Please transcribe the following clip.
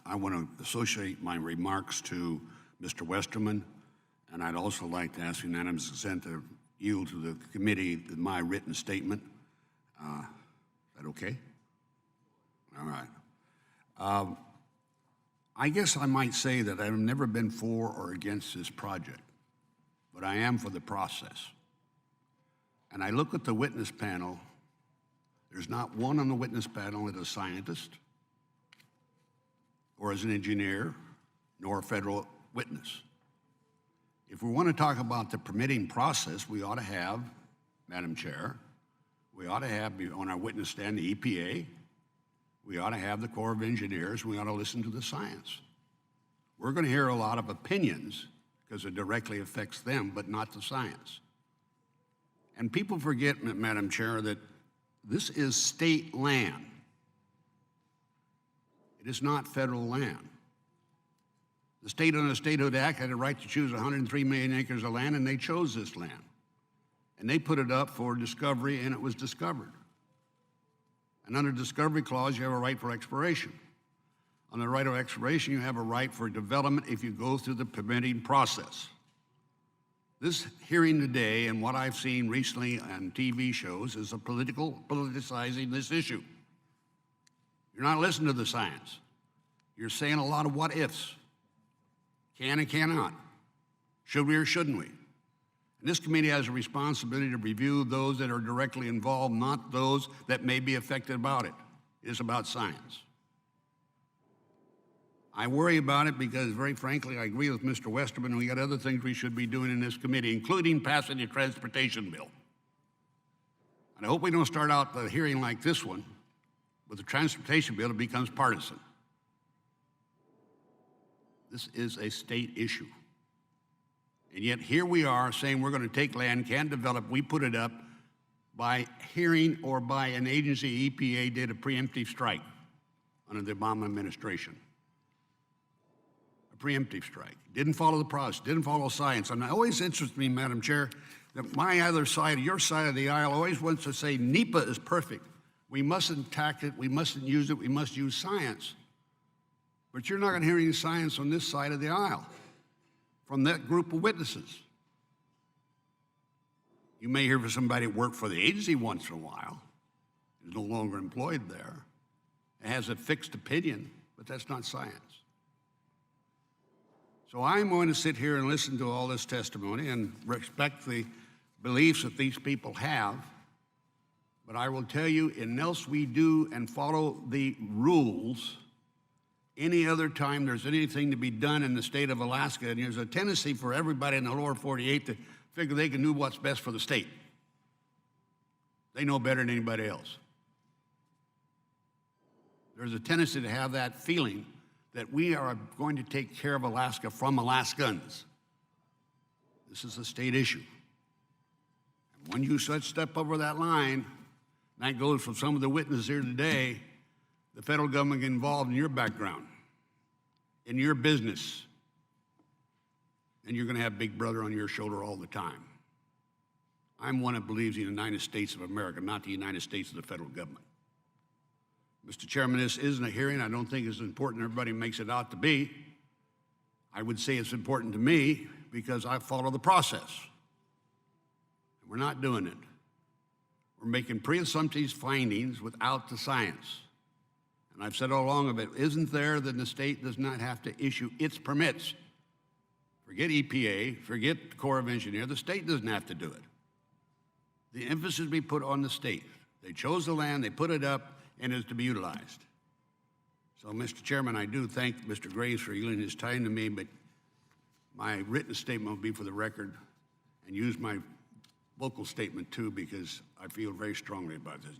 I want to associate my remarks to Mr. Westerman, and I'd also like to ask unanimous consent to yield to the committee my written statement. Is that okay? All right. I guess I might say that I've never been for or against this project, but I am for the process. And I look at the witness panel, there's not one on the witness panel that's a scientist or as an engineer, nor a federal witness. If we want to talk about the permitting process, we ought to have, Madam Chair, we ought to have on our witness stand the EPA, we ought to have the Corps of Engineers, we ought to listen to the science. We're going to hear a lot of opinions because it directly affects them, but not the science. And people forget, Madam Chair, that this is state land. It is not federal land. The state under the Statehood Act had a right to choose 103 million acres of land, and they chose this land. And they put it up for discovery, and it was discovered. And under Discovery Clause, you have a right for exploration. On the right of exploration, you have a right for development if you go through the permitting process. This hearing today and what I've seen recently on TV shows is politicizing this issue. You're not listening to the science. You're saying a lot of what ifs. Can and cannot. Should we or shouldn't we? And this committee has a responsibility to review those that are directly involved, not those that may be affected about it. It is about science. I worry about it because, very frankly, I agree with Mr. Westerman, and we got other things we should be doing in this committee, including passing the transportation bill. And I hope we don't start out the hearing like this one with the transportation bill, it becomes partisan. This is a state issue. And yet here we are saying we're going to take land, can't develop, we put it up by hearing or by an agency, EPA did a preemptive strike under the Obama administration. A preemptive strike. Didn't follow the process, didn't follow science. And it always interests me, Madam Chair, that my other side, your side of the aisle, always wants to say NEPA is perfect. We mustn't attack it, we mustn't use it, we must use science. But you're not going to hear any science on this side of the aisle from that group of witnesses. You may hear from somebody that worked for the agency once in a while, is no longer employed there, and has a fixed opinion, but that's not science. So I'm going to sit here and listen to all this testimony and respect the beliefs that these people have. But I will tell you, unless we do and follow the rules, any other time there's anything to be done in the state of Alaska, and there's a tendency for everybody in the lower 48 to figure they can do what's best for the state. They know better than anybody else. There's a tendency to have that feeling that we are going to take care of Alaska from Alaskans. This is a state issue. And when you step over that line, that goes from some of the witnesses here today, the federal government get involved in your background, in your business, and you're going to have Big Brother on your shoulder all the time. I'm one that believes in the United States of America, not the United States of the federal government. Mr. Chairman, this isn't a hearing. I don't think it's important everybody makes it out to be. I would say it's important to me because I follow the process. And we're not doing it. We're making pre-assumptive findings without the science. And I've said all along, if it isn't there, then the state does not have to issue its permits. Forget EPA, forget the Corps of Engineers, the state doesn't have to do it. The emphasis be put on the state. They chose the land, they put it up, and it's to be utilized. So, Mr. Chairman, I do thank Mr. Graves for yielding his time to me, but my written statement will be for the record, and use my vocal statement too, because I feel very strongly about this.